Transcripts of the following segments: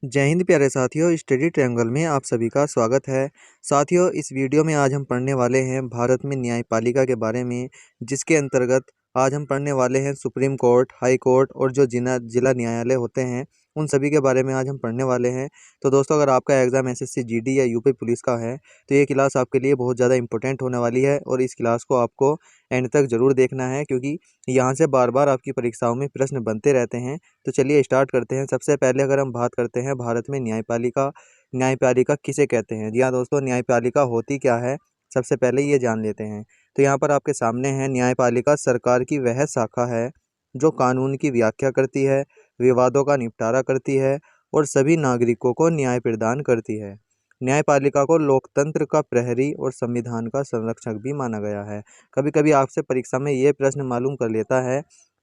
जय हिंद प्यारे साथियों, स्टडी ट्रायंगल में आप सभी का स्वागत है। साथियों, इस वीडियो में आज हम पढ़ने वाले हैं भारत में न्यायपालिका के बारे में, जिसके अंतर्गत आज हम पढ़ने वाले हैं सुप्रीम कोर्ट, हाई कोर्ट और जो जिला न्यायालय होते हैं उन सभी के बारे में आज हम पढ़ने वाले हैं। तो दोस्तों, अगर आपका एग्ज़ाम एसएससी जीडी या यूपी पुलिस का है तो ये क्लास आपके लिए बहुत ज़्यादा इंपॉर्टेंट होने वाली है और इस क्लास को आपको एंड तक ज़रूर देखना है, क्योंकि यहाँ से बार बार आपकी परीक्षाओं में प्रश्न बनते रहते हैं। तो चलिए स्टार्ट करते हैं। सबसे पहले अगर हम बात करते हैं भारत में न्यायपालिका, न्यायपालिका किसे कहते हैं। जी हाँ दोस्तों, न्यायपालिका होती क्या है, सबसे पहले ये जान लेते हैं। तो यहाँ पर आपके सामने है, न्यायपालिका सरकार की वह शाखा है जो कानून की व्याख्या करती है, विवादों का निपटारा करती है और सभी नागरिकों को न्याय प्रदान करती है। न्यायपालिका को लोकतंत्र का प्रहरी और संविधान का संरक्षक भी माना गया है। कभी कभी आपसे परीक्षा में ये प्रश्न मालूम कर लेता है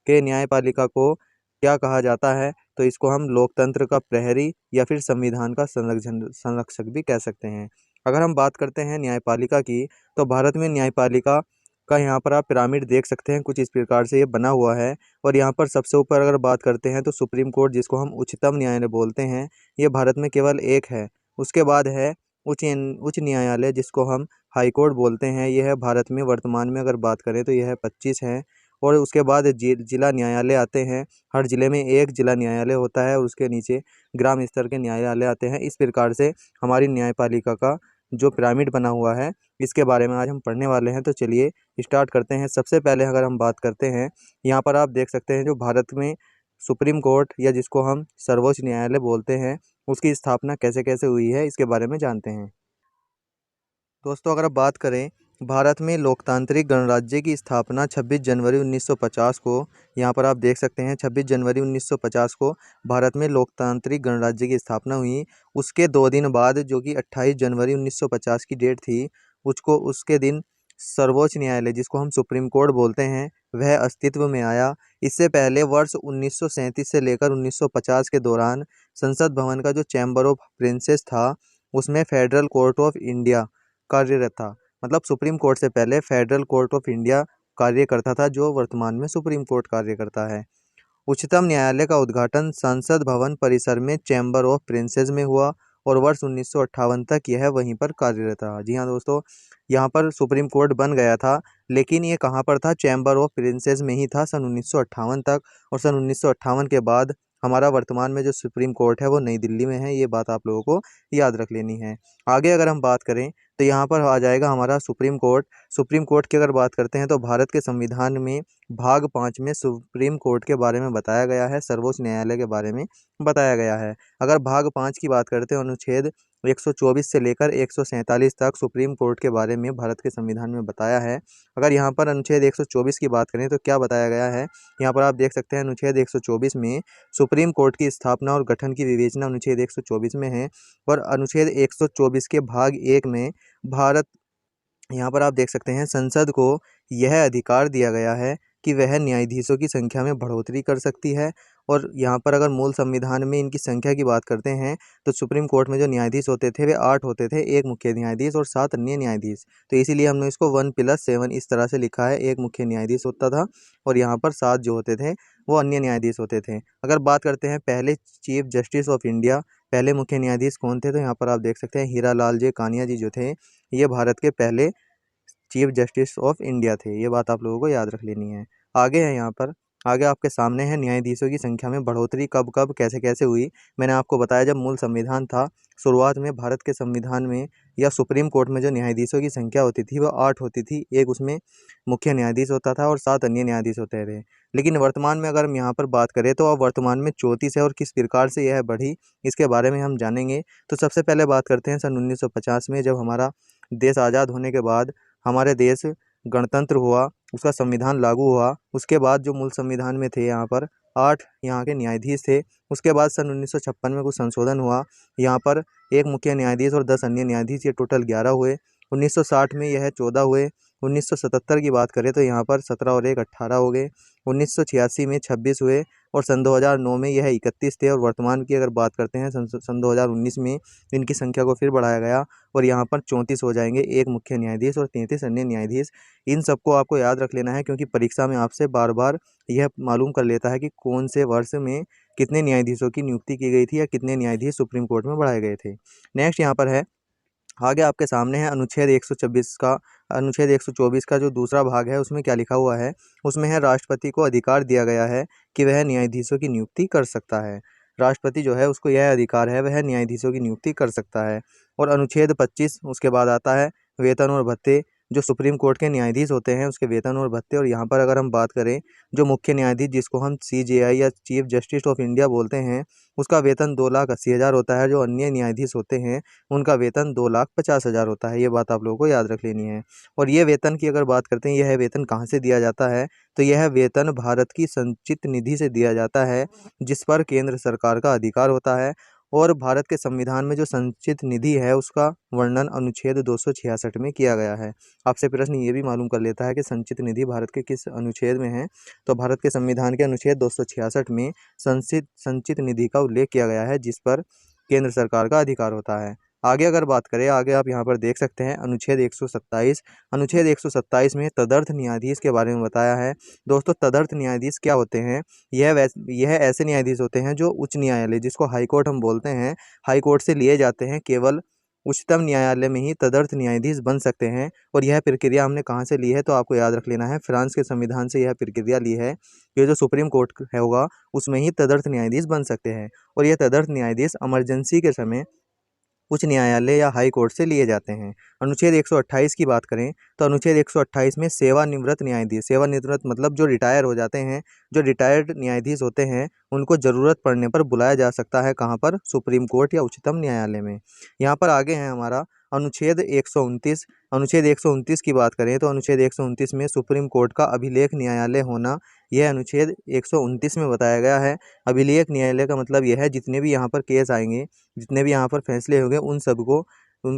कि न्यायपालिका को क्या कहा जाता है, तो इसको हम लोकतंत्र का प्रहरी या फिर संविधान का संरक्षक भी कह सकते हैं। अगर हम बात करते हैं न्यायपालिका की, तो भारत में न्यायपालिका का यहाँ पर आप पिरामिड देख सकते हैं, कुछ इस प्रकार से ये बना हुआ है। और यहाँ पर सबसे ऊपर अगर बात करते हैं तो सुप्रीम कोर्ट, जिसको हम उच्चतम न्यायालय बोलते हैं, ये भारत में केवल एक है। उसके बाद है उच्च न्यायालय, जिसको हम हाई कोर्ट बोलते हैं। यह है भारत में वर्तमान में अगर बात करें तो यह है 25 है। और उसके बाद जिला न्यायालय आते हैं। हर जिले में एक जिला न्यायालय होता है और उसके नीचे ग्राम स्तर के न्यायालय आते हैं। इस प्रकार से हमारी न्यायपालिका का जो पिरामिड बना हुआ है, इसके बारे में आज हम पढ़ने वाले हैं। तो चलिए स्टार्ट करते हैं। सबसे पहले अगर हम बात करते हैं, यहाँ पर आप देख सकते हैं जो भारत में सुप्रीम कोर्ट या जिसको हम सर्वोच्च न्यायालय बोलते हैं, उसकी स्थापना कैसे कैसे हुई है, इसके बारे में जानते हैं। दोस्तों, अगर आप बात करें, भारत में लोकतांत्रिक गणराज्य की स्थापना 26 जनवरी 1950 को, यहाँ पर आप देख सकते हैं 26 जनवरी 1950 को भारत में लोकतांत्रिक गणराज्य की स्थापना हुई। उसके 2 दिन बाद, जो कि 28 जनवरी 1950 की डेट थी, उसके दिन सर्वोच्च न्यायालय, जिसको हम सुप्रीम कोर्ट बोलते हैं, वह अस्तित्व में आया। इससे पहले वर्ष 1937 से लेकर 1950 के दौरान संसद भवन का जो चैम्बर ऑफ प्रिंसेस था, उसमें फेडरल कोर्ट ऑफ इंडिया कार्यरत था। मतलब सुप्रीम कोर्ट से पहले फेडरल कोर्ट ऑफ इंडिया कार्य करता था, जो वर्तमान में सुप्रीम कोर्ट कार्य करता है। उच्चतम न्यायालय का उद्घाटन संसद भवन परिसर में चैम्बर ऑफ प्रिंसेस में हुआ और वर्ष 1958 तक यह वहीं पर कार्यरत रहा। जी हाँ दोस्तों, यहाँ पर सुप्रीम कोर्ट बन गया था, लेकिन ये कहाँ पर था, चैम्बर ऑफ प्रिंसेस में ही था सन 1958 तक। और सन 1958 के बाद हमारा वर्तमान में जो सुप्रीम कोर्ट है वो नई दिल्ली में है। ये बात आप लोगों को याद रख लेनी है। आगे अगर हम बात करें तो यहाँ पर आ जाएगा हमारा सुप्रीम कोर्ट। सुप्रीम कोर्ट की अगर बात करते हैं तो भारत के संविधान में भाग 5 में सुप्रीम कोर्ट के बारे में बताया गया है, सर्वोच्च न्यायालय के बारे में बताया गया है। अगर भाग 5 की बात करते हैं, अनुच्छेद 124 से लेकर 147 तक सुप्रीम कोर्ट के बारे में भारत के संविधान में बताया है। अगर यहाँ पर अनुच्छेद 124 की बात करें तो क्या बताया गया है, यहाँ पर आप देख सकते हैं अनुच्छेद 124 में सुप्रीम कोर्ट की स्थापना और गठन की विवेचना अनुच्छेद 124 में है। और अनुच्छेद 124 के भाग 1 में भारत, यहाँ पर आप देख सकते हैं, संसद को यह अधिकार दिया गया है कि वह न्यायाधीशों की संख्या में बढ़ोतरी कर सकती है। और यहाँ पर अगर मूल संविधान में इनकी संख्या की बात करते हैं तो सुप्रीम कोर्ट में जो न्यायाधीश होते थे वे 8 होते थे, एक मुख्य न्यायाधीश और 7 अन्य न्यायाधीश। तो इसीलिए हमने इसको 1+7 इस तरह से लिखा है। एक मुख्य न्यायाधीश होता था और यहाँ पर 7 जो होते थे वो अन्य न्यायाधीश होते थे। अगर बात करते हैं पहले चीफ जस्टिस ऑफ इंडिया, पहले मुख्य न्यायाधीश कौन थे, तो यहाँ पर आप देख सकते हैं हीरा लाल जे कानिया जी जो थे, ये भारत के पहले चीफ जस्टिस ऑफ इंडिया थे। ये बात आप लोगों को याद रख लेनी है। आगे है यहाँ पर, आगे आपके सामने है न्यायाधीशों की संख्या में बढ़ोतरी कब कब कैसे कैसे हुई। मैंने आपको बताया जब मूल संविधान था, शुरुआत में भारत के संविधान में या सुप्रीम कोर्ट में जो न्यायाधीशों की संख्या होती थी वो 8 होती थी। एक उसमें मुख्य न्यायाधीश होता था और 7 अन्य न्यायाधीश होते थे। लेकिन वर्तमान में अगर हम यहाँ पर बात करें तो अब वर्तमान में 34 है। और किस प्रकार से यह बढ़ी, इसके बारे में हम जानेंगे। तो सबसे पहले बात करते हैं सन 1950 में, जब हमारा देश आज़ाद होने के बाद हमारे देश गणतंत्र हुआ, उसका संविधान लागू हुआ। उसके बाद जो मूल संविधान में थे यहाँ पर 8 यहाँ के न्यायाधीश थे। उसके बाद सन 1956 में कुछ संशोधन हुआ, यहाँ पर एक मुख्य न्यायाधीश और 10 अन्य न्यायाधीश, ये टोटल 11 हुए। 1960 में यह 14 हुए। 1977 की बात करें तो यहाँ पर 17 और 1 18 हो गए। 1986 में 26 हुए और सन 2009 में यह 31 थे। और वर्तमान की अगर बात करते हैं सन 2019 में इनकी संख्या को फिर बढ़ाया गया और यहाँ पर 34 हो जाएंगे, एक मुख्य न्यायाधीश और 33 अन्य न्यायाधीश। इन सबको आपको याद रख लेना है, क्योंकि परीक्षा में आपसे बार बार यह मालूम कर लेता है कि कौन से वर्ष में कितने न्यायाधीशों की नियुक्ति की गई थी या कितने न्यायाधीश सुप्रीम कोर्ट में बढ़ाए गए थे। नेक्स्ट यहाँ पर है, आगे आपके सामने है अनुच्छेद 124 का जो दूसरा भाग है उसमें क्या लिखा हुआ है। उसमें है राष्ट्रपति को अधिकार दिया गया है कि वह न्यायाधीशों की नियुक्ति कर सकता है। राष्ट्रपति जो है उसको यह अधिकार है, वह न्यायाधीशों की नियुक्ति कर सकता है। और अनुच्छेद 25 उसके बाद आता है वेतन और भत्ते। जो सुप्रीम कोर्ट के न्यायाधीश होते हैं उसके वेतन और भत्ते। और यहाँ पर अगर हम बात करें, जो मुख्य न्यायाधीश जिसको हम CJI या चीफ जस्टिस ऑफ इंडिया बोलते हैं, उसका वेतन 2,80,000 होता है। जो अन्य न्यायाधीश होते हैं उनका वेतन 2,50,000 होता है। ये बात आप लोगों को याद रख लेनी है। और ये वेतन की अगर बात करते हैं, यह वेतन कहाँ से दिया जाता है, तो यह वेतन भारत की संचित निधि से दिया जाता है, जिस पर केंद्र सरकार का अधिकार होता है। और भारत के संविधान में जो संचित निधि है उसका वर्णन अनुच्छेद 266 में किया गया है। आपसे प्रश्न ये भी मालूम कर लेता है कि संचित निधि भारत के किस अनुच्छेद में है, तो भारत के संविधान के अनुच्छेद 266 में संचित निधि का उल्लेख किया गया है, जिस पर केंद्र सरकार का अधिकार होता है। आगे अगर बात करें, आगे आप यहाँ पर देख सकते हैं अनुच्छेद 127। अनुच्छेद 127 में तदर्थ न्यायाधीश के बारे में बताया है। दोस्तों, तदर्थ न्यायाधीश क्या होते हैं? यह ऐसे न्यायाधीश होते हैं जो उच्च न्यायालय, जिसको हाई कोर्ट हम बोलते हैं, हाई कोर्ट से लिए जाते हैं। केवल उच्चतम न्यायालय में ही तदर्थ न्यायाधीश बन सकते हैं। और यह प्रक्रिया हमने कहाँ से ली है, तो आपको याद रख लेना है, फ्रांस के संविधान से यह प्रक्रिया ली है। ये जो सुप्रीम कोर्ट है होगा उसमें ही तदर्थ न्यायाधीश बन सकते हैं। और यह तदर्थ न्यायाधीश इमरजेंसी के समय उच्च न्यायालय या हाई कोर्ट से लिए जाते हैं। अनुच्छेद 128 की बात करें, तो अनुच्छेद 128 में सेवानिवृत्त न्यायाधीश, सेवानिवृत्त मतलब जो रिटायर हो जाते हैं, जो रिटायर्ड न्यायाधीश होते हैं, उनको ज़रूरत पड़ने पर बुलाया जा सकता है। कहाँ पर? सुप्रीम कोर्ट या उच्चतम न्यायालय में। यहाँ पर आगे है हमारा अनुच्छेद 129। अनुच्छेद 129 की बात करें, तो अनुच्छेद 129 में सुप्रीम कोर्ट का अभिलेख न्यायालय होना, यह अनुच्छेद 129 में बताया गया है। अभिलेख न्यायालय का मतलब यह है, जितने भी यहाँ पर केस आएंगे, जितने भी यहाँ पर फैसले होंगे, उन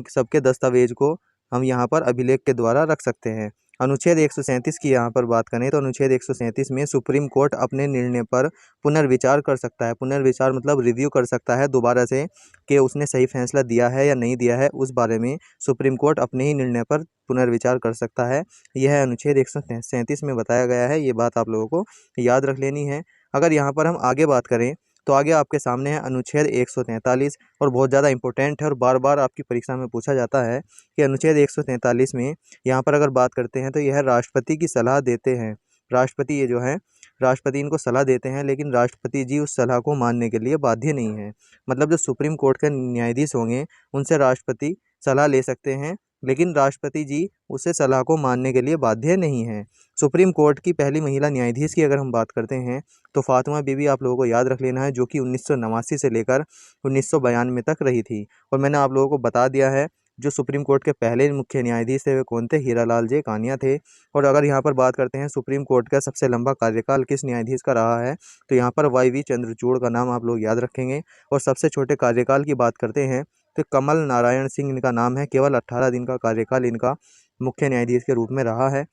सबके दस्तावेज को हम यहाँ पर अभिलेख के द्वारा रख सकते हैं। अनुच्छेद 137 की यहाँ पर बात करें, तो अनुच्छेद 137 में सुप्रीम कोर्ट अपने निर्णय पर पुनर्विचार कर सकता है। पुनर्विचार मतलब रिव्यू कर सकता है दोबारा से, कि उसने सही फैसला दिया है या नहीं दिया है, उस बारे में सुप्रीम कोर्ट अपने ही निर्णय पर पुनर्विचार कर सकता है। यह अनुच्छेद 137 में बताया गया है। ये बात आप लोगों को याद रख लेनी है। अगर यहाँ पर हम आगे बात करें, तो आगे आपके सामने है अनुच्छेद 143, और बहुत ज़्यादा इंपॉर्टेंट है और बार बार आपकी परीक्षा में पूछा जाता है कि अनुच्छेद 143 में यहाँ पर अगर बात करते हैं, तो यह राष्ट्रपति की सलाह देते हैं। राष्ट्रपति ये जो है, राष्ट्रपति इनको सलाह देते हैं, लेकिन राष्ट्रपति जी उस सलाह को मानने के लिए बाध्य नहीं है। मतलब जो सुप्रीम कोर्ट के न्यायाधीश होंगे उनसे राष्ट्रपति सलाह ले सकते हैं, लेकिन राष्ट्रपति जी उसे सलाह को मानने के लिए बाध्य नहीं है। सुप्रीम कोर्ट की पहली महिला न्यायाधीश की अगर हम बात करते हैं, तो फातिमा बीबी आप लोगों को याद रख लेना है, जो कि 1989 से लेकर 1992 तक रही थी। और मैंने आप लोगों को बता दिया है, जो सुप्रीम कोर्ट के पहले मुख्य न्यायाधीश थे वे कौन थे? हीरालाल जे कानिया थे। और अगर यहाँ पर बात करते हैं सुप्रीम कोर्ट का सबसे लंबा कार्यकाल किस न्यायाधीश का रहा है, तो यहाँ पर YV चंद्रचूड़ का नाम आप लोग याद रखेंगे। और सबसे छोटे कार्यकाल की बात करते हैं, तो कमल नारायण सिंह इनका नाम है। केवल 18 दिन का कार्यकाल इनका मुख्य न्यायाधीश के रूप में रहा है।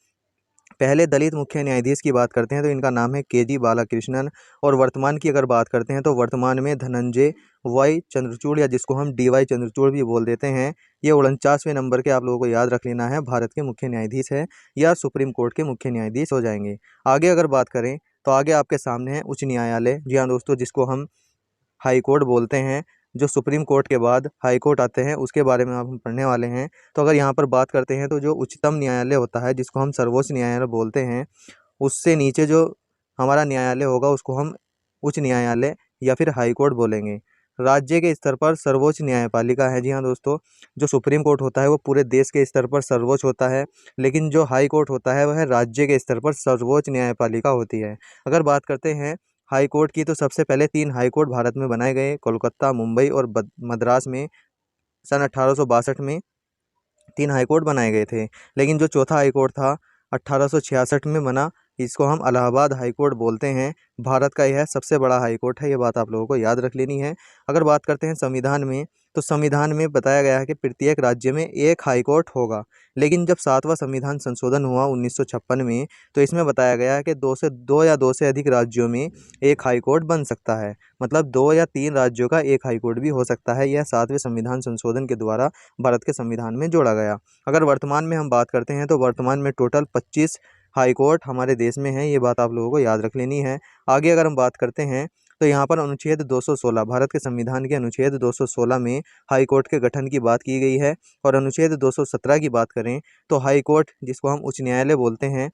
पहले दलित मुख्य न्यायाधीश की बात करते हैं, तो इनका नाम है KG बालाकृष्णन। और वर्तमान की अगर बात करते हैं, तो वर्तमान में धनंजय वाई चंद्रचूड़, या जिसको हम DY चंद्रचूड़ भी बोल देते हैं, ये 49वें नंबर के आप लोगों को याद रख लेना है, भारत के मुख्य न्यायाधीश है या सुप्रीम कोर्ट के मुख्य न्यायाधीश हो जाएंगे। आगे अगर बात करें, तो आगे आपके सामने है उच्च न्यायालय। जी हाँ दोस्तों, जिसको हम हाई कोर्ट बोलते हैं। जो सुप्रीम कोर्ट के बाद हाई कोर्ट आते हैं, उसके बारे में अब हम पढ़ने वाले हैं। तो अगर यहाँ पर बात करते हैं, तो जो उच्चतम न्यायालय होता है, जिसको हम सर्वोच्च न्यायालय बोलते हैं, उससे नीचे जो हमारा न्यायालय होगा उसको हम उच्च न्यायालय या फिर हाई कोर्ट बोलेंगे। राज्य के स्तर पर सर्वोच्च न्यायपालिका है। जी हाँ दोस्तों, जो सुप्रीम कोर्ट होता है वो पूरे देश के स्तर पर सर्वोच्च होता है, लेकिन जो हाई कोर्ट होता है वह राज्य के स्तर पर सर्वोच्च न्यायपालिका होती है। अगर बात करते हैं हाई कोर्ट की, तो सबसे पहले 3 हाई कोर्ट भारत में बनाए गए, कोलकाता, मुंबई और मद्रास में। सन 1862 में 3 हाई कोर्ट बनाए गए थे, लेकिन जो चौथा हाई कोर्ट था 1866 में बना, इसको हम इलाहाबाद हाई कोर्ट बोलते हैं। भारत का यह सबसे बड़ा हाई कोर्ट है, ये बात आप लोगों को याद रख लेनी है। अगर बात करते हैं संविधान में, तो संविधान में बताया गया है कि प्रत्येक राज्य में एक हाई कोर्ट होगा, लेकिन जब 7वां संविधान संशोधन हुआ 1956 में, तो इसमें बताया गया है कि 2 से अधिक राज्यों में एक हाई कोर्ट बन सकता है। मतलब 2 या 3 राज्यों का एक हाई कोर्ट भी हो सकता है। यह 7वें संविधान संशोधन के द्वारा भारत के संविधान में जोड़ा गया। अगर वर्तमान में हम बात करते हैं, तो वर्तमान में टोटल 25 हाई कोर्ट हमारे देश में है। ये बात आप लोगों को याद रख लेनी है। आगे अगर हम बात करते हैं, तो यहाँ पर अनुच्छेद 216 भारत के संविधान के अनुच्छेद 216 में हाई कोर्ट के गठन की बात की गई है। और अनुच्छेद 217 की बात करें तो हाई कोर्ट, जिसको हम उच्च न्यायालय बोलते हैं,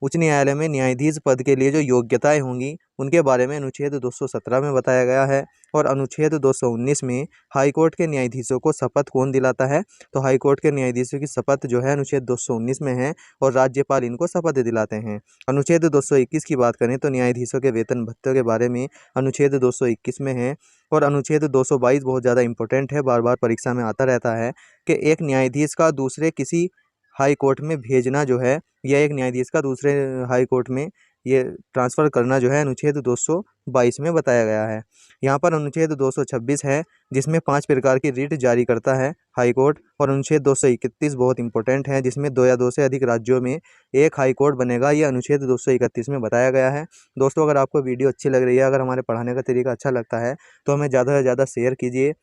उच्च न्यायालय में न्यायाधीश पद के लिए जो योग्यताएं होंगी उनके बारे में अनुच्छेद 217 में बताया गया है। और अनुच्छेद 219 में हाई कोर्ट के न्यायाधीशों को शपथ कौन दिलाता है, तो हाई कोर्ट के न्यायाधीशों की शपथ जो है अनुच्छेद 219 में है और राज्यपाल इनको शपथ दिलाते हैं। अनुच्छेद 221 की बात करें तो न्यायाधीशों के वेतन भत्ते के बारे में अनुच्छेद 221 में है। और अनुच्छेद 222 बहुत ज़्यादा इंपॉर्टेंट है, बार बार परीक्षा में आता रहता है कि एक न्यायाधीश का दूसरे किसी हाई कोर्ट में भेजना जो है, या एक न्यायाधीश का दूसरे हाई कोर्ट में ये ट्रांसफ़र करना जो है अनुच्छेद 222 में बताया गया है। यहाँ पर अनुच्छेद 226 है जिसमें 5 प्रकार की रिट जारी करता है हाई कोर्ट। और अनुच्छेद 231 बहुत इंपॉर्टेंट है जिसमें 2 या 2 से अधिक राज्यों में एक हाई कोर्ट बनेगा, ये अनुच्छेद 231 में बताया गया है। दोस्तों, अगर आपको वीडियो अच्छी लग रही है, अगर हमारे पढ़ाने का तरीका अच्छा लगता है तो हमें ज़्यादा से ज़्यादा शेयर कीजिए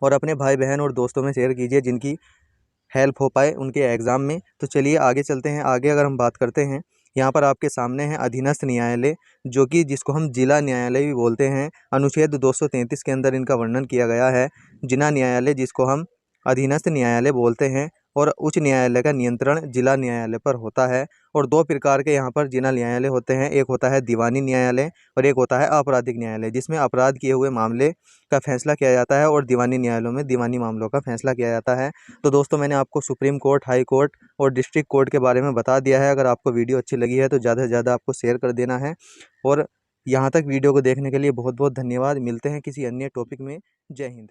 और अपने भाई बहन और दोस्तों में शेयर कीजिए जिनकी हेल्प हो पाए उनके एग्ज़ाम में। तो चलिए आगे चलते हैं। आगे अगर हम बात करते हैं, यहाँ पर आपके सामने है अधीनस्थ न्यायालय, जो कि जिसको हम जिला न्यायालय भी बोलते हैं। अनुच्छेद 233 के अंदर इनका वर्णन किया गया है। जिला न्यायालय जिसको हम अधीनस्थ न्यायालय बोलते हैं, और उच्च न्यायालय का नियंत्रण जिला न्यायालय पर होता है। और 2 प्रकार के यहाँ पर जिला न्यायालय होते हैं, एक होता है दीवानी न्यायालय और एक होता है आपराधिक न्यायालय, जिसमें अपराध किए हुए मामले का फैसला किया जाता है और दीवानी न्यायालयों में दीवानी मामलों का फैसला किया जाता है। तो दोस्तों, मैंने आपको सुप्रीम कोर्ट, हाई कोर्ट और डिस्ट्रिक्ट कोर्ट के बारे में बता दिया है। अगर आपको वीडियो अच्छी लगी है तो ज़्यादा से ज़्यादा आपको शेयर कर देना है। और यहाँ तक वीडियो को देखने के लिए बहुत बहुत धन्यवाद। मिलते हैं किसी अन्य टॉपिक में। जय हिंद।